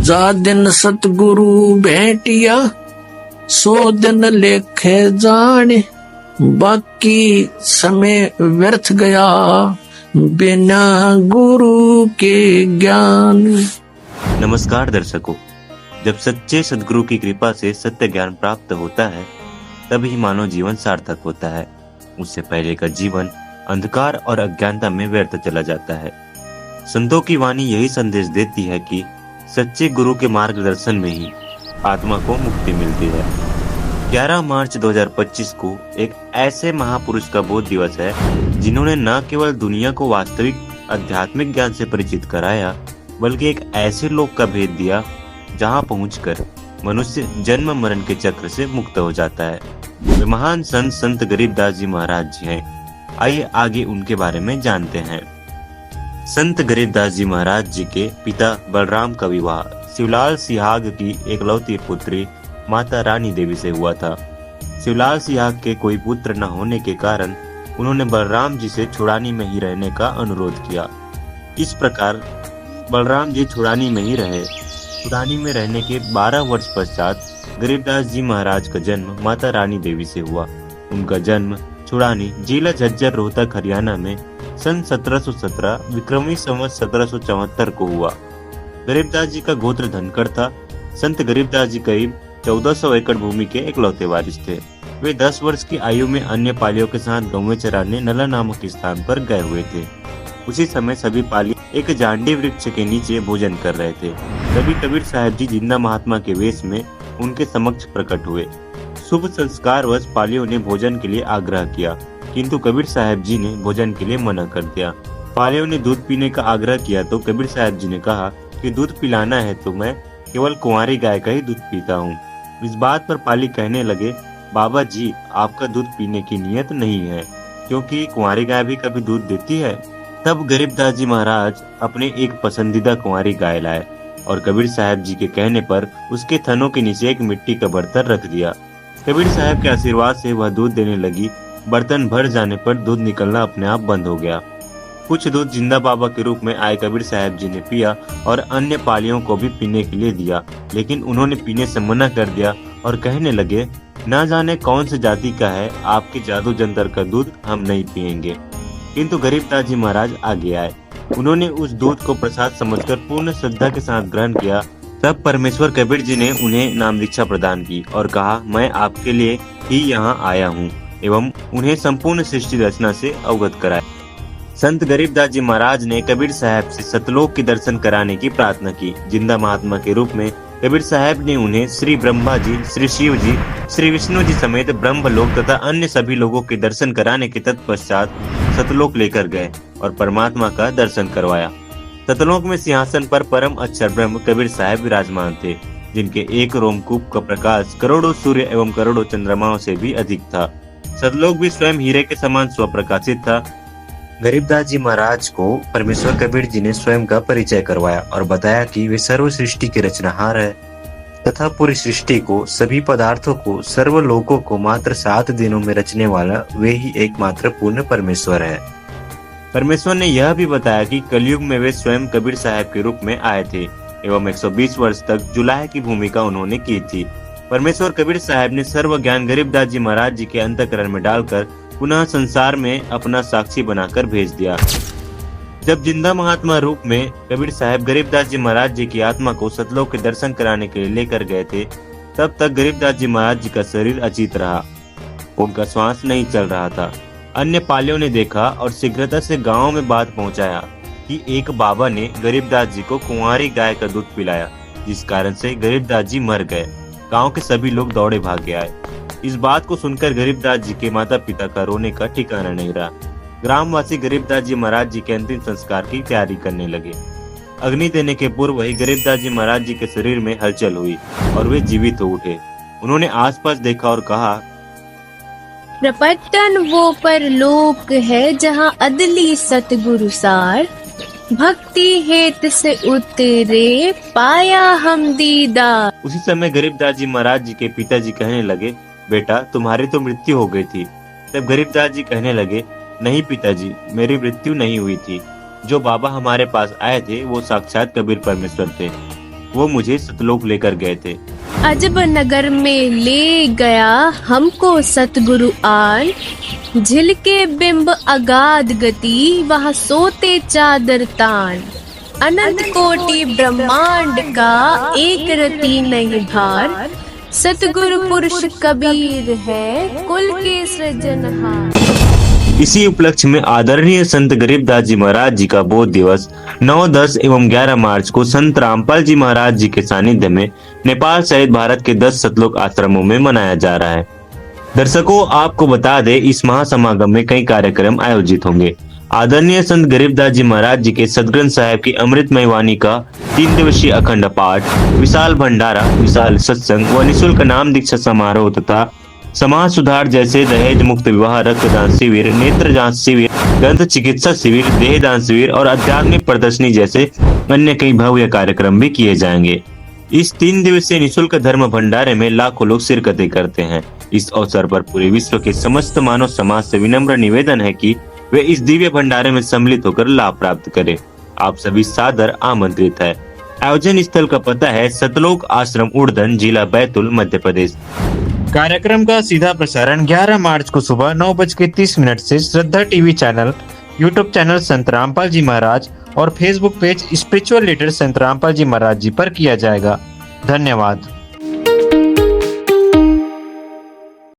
जा दिन सतगुरु भेंटिया, 100 दिन लेखे जाने, बाकी समय व्यर्थ गया बिना गुरु के ज्ञान। नमस्कार दर्शकों, जब सच्चे सद्गुरु की कृपा से सत्य ज्ञान प्राप्त होता है तभी मानव जीवन सार्थक होता है। उससे पहले का जीवन अंधकार और अज्ञानता में व्यर्थ चला जाता है। संतों की वाणी यही संदेश देती है कि सच्चे गुरु के मार्गदर्शन में ही आत्मा को मुक्ति मिलती है। 11 मार्च 2025 को एक ऐसे महापुरुष का बोध दिवस है जिन्होंने न केवल दुनिया को वास्तविक आध्यात्मिक ज्ञान से परिचित कराया, बल्कि एक ऐसे लोक का भेद दिया जहां पहुंचकर मनुष्य जन्म मरण के चक्र से मुक्त हो जाता है। वे महान संत गरीबदास जी महाराज जी हैं। आइए आगे उनके बारे में जानते हैं। संत गरीबदास जी महाराज जी के पिता बलराम का विवाह शिवलाल सिहाग की एकलौती पुत्री माता रानी देवी से हुआ था। शिवलाल सिहाग के कोई पुत्र न होने के कारण उन्होंने बलराम जी से छुड़ानी में ही रहने का अनुरोध किया। इस प्रकार बलराम जी छुड़ानी में ही रहे। छुड़ानी में रहने के 12 वर्ष पश्चात गरीबदास जी महाराज का जन्म माता रानी देवी से हुआ। उनका जन्म छुड़ानी जिला झज्जर रोहतक हरियाणा में सन 1717 विक्रमी संवत 1774 को हुआ। गरीबदास जी का गोत्र धनखड़ था। संत गरीबदास जी करीब 1400 एकड़ भूमि के इकलौते वारिस थे। वे 10 वर्ष की आयु में अन्य पालियों के साथ गौवें चराने नला नामक स्थान पर गए हुए थे। उसी समय सभी पाली एक जांडी वृक्ष के नीचे भोजन कर रहे थे। तभी कबीर साहब जी जिंदा महात्मा के वेश में उनके समक्ष प्रकट हुए। शुभ संस्कार वश पालियों ने भोजन के लिए आग्रह किया, किंतु कबीर साहब जी ने भोजन के लिए मना कर दिया। पालियों ने दूध पीने का आग्रह किया तो कबीर साहब जी ने कहा कि दूध पिलाना है तो मैं केवल कुंवारी गाय का ही दूध पीता हूँ। इस बात पर पाली कहने लगे, बाबा जी आपका दूध पीने की नियत नहीं है, क्योंकि कुंवारी गाय भी कभी दूध देती है। तब गरीबदास जी महाराज अपने एक पसंदीदा कुंवारी गाय लाए और कबीर साहब जी के कहने पर उसके थनों के नीचे एक मिट्टी का बर्तन रख दिया। कबीर साहब के आशीर्वाद से वह दूध देने लगी। बर्तन भर जाने पर दूध निकलना अपने आप बंद हो गया। कुछ दूध जिंदा बाबा के रूप में आए कबीर साहब जी ने पिया और अन्य पालियों को भी पीने के लिए दिया, लेकिन उन्होंने पीने से मना कर दिया और कहने लगे, ना जाने कौन सी जाति का है, आपके जादू जंतर का दूध हम नहीं पिएंगे। किंतु गरीबदास जी महाराज आगे आए। उन्होंने उस दूध को प्रसाद समझकर पूर्ण श्रद्धा के साथ ग्रहण किया। तब परमेश्वर कबीर जी ने उन्हें नाम दीक्षा प्रदान की और कहा, मैं आपके लिए ही यहाँ आया हूँ, एवं उन्हें संपूर्ण सृष्टि रचना से अवगत कराया। संत गरीबदास जी महाराज ने कबीर साहब से सतलोक के दर्शन कराने की प्रार्थना की। जिंदा महात्मा के रूप में कबीर साहब ने उन्हें श्री ब्रह्मा जी, श्री शिव जी, श्री विष्णु जी समेत ब्रह्मलोक तथा अन्य सभी लोगों के दर्शन कराने के तत्पश्चात सतलोक लेकर गए और परमात्मा का दर्शन करवाया। सतलोक में सिंहासन पर परम अक्षर ब्रह्म कबीर साहब विराजमान थे, जिनके एक रोमकूप का प्रकाश करोड़ों सूर्य एवं करोड़ों चंद्रमाओं से भी अधिक था। सतलोक भी स्वयं हीरे के समान स्वप्रकाशित था। गरीबदास जी महाराज को परमेश्वर कबीर जी ने स्वयं का परिचय करवाया और बताया कि वे सर्व सृष्टि के रचनाहार है तथा पूरी सृष्टि को, सभी पदार्थों को, सर्व लोकों को मात्र 7 दिनों में रचने वाला वे ही एकमात्र पूर्ण परमेश्वर है। परमेश्वर ने यह भी बताया कि कलयुग में वे स्वयं कबीर साहब के रूप में आए थे एवं 120 वर्ष तक जुलाहे की भूमिका उन्होंने की थी। परमेश्वर कबीर साहब ने सर्व ज्ञान गरीबदास जी महाराज जी के अंतःकरण में डालकर पुनः संसार में अपना साक्षी बनाकर भेज दिया। जब जिंदा महात्मा रूप में कबीर साहब गरीबदास जी महाराज जी की आत्मा को सतलोक के दर्शन कराने के लिए लेकर गए थे, तब तक गरीबदास जी महाराज जी का शरीर अचेत रहा। उनका श्वास नहीं चल रहा था। अन्य पालियों ने देखा और शीघ्रता से गांव में बात पहुंचाया कि एक बाबा ने गरीबदास जी को कुंवारी गाय का दूध पिलाया, जिस कारण से गरीबदास जी मर गए। गांव के सभी लोग दौड़े भागे आए। इस बात को सुनकर गरीबदास जी के माता पिता का रोने का ठिकाना नहीं रहा। ग्रामवासी गरीबदास जी महाराज जी के अंतिम संस्कार की तैयारी करने लगे। अग्नि देने के पूर्व ही गरीबदास जी महाराज जी के शरीर में हलचल हुई और वे जीवित हो उठे। उन्होंने आसपास देखा और कहा, प्रपट्टन वो परलोक है जहाँ अदली सतगुरु सार, भक्ति हेत से उतरे पाया हम दीदार। उसी समय गरीबदास जी महाराज जी के पिताजी कहने लगे, बेटा तुम्हारी तो मृत्यु हो गई थी। तब गरीबदास जी कहने लगे, नहीं पिताजी, मेरी मृत्यु नहीं हुई थी। जो बाबा हमारे पास आए थे वो साक्षात कबीर परमेश्वर थे। वो मुझे सतलोक लेकर गए थे। अजब नगर में ले गया हमको सतगुरु आन, झिलके बिंब अगाध गति वहाँ सोते चादर तान। अनंत कोटि ब्रह्मांड का एक रति नहीं भार, सतगुरु पुरुष कबीर है कुल के सृजनहार। इसी उपलक्ष्य में आदरणीय संत गरीबदास जी महाराज जी का बोध दिवस 9, 10 एवं 11 मार्च को संत रामपाल जी महाराज जी के सानिध्य में नेपाल सहित भारत के 10 सतलोक आश्रमों में मनाया जा रहा है। दर्शकों, आपको बता दें, इस महासमागम में कई कार्यक्रम आयोजित होंगे। आदरणीय संत गरीबदास जी महाराज जी के सदग्रंथ साहिब की अमृतमय वाणी का 3 दिवसीय अखंड पाठ, विशाल भंडारा, विशाल सत्संग व निःशुल्क नाम दीक्षा समारोह तथा समाज सुधार जैसे दहेज मुक्त विवाह, रक्तदान शिविर, नेत्र जांच शिविर, दंत चिकित्सा शिविर, देहदान शिविर और आध्यात्मिक प्रदर्शनी जैसे अन्य कई भव्य कार्यक्रम भी किए जाएंगे। इस 3 दिवसीय निःशुल्क धर्म भंडारे में लाखों लोग शिरकतें करते हैं। इस अवसर पर पूरे विश्व के समस्त मानव समाज से विनम्र निवेदन है कि वे इस दिव्य भंडारे में सम्मिलित होकर लाभ प्राप्त करें। आप सभी सादर आमंत्रित है। आयोजन स्थल का पता है सतलोक आश्रम, उड़दन, जिला बैतूल, मध्य प्रदेश। कार्यक्रम का सीधा प्रसारण 11 मार्च को सुबह 9:30 से श्रद्धा टीवी चैनल, यूट्यूब चैनल संत रामपाल जी महाराज और फेसबुक पेज स्पिरिचुअल लीडर संत रामपाल जी महाराज जी पर किया जाएगा। धन्यवाद।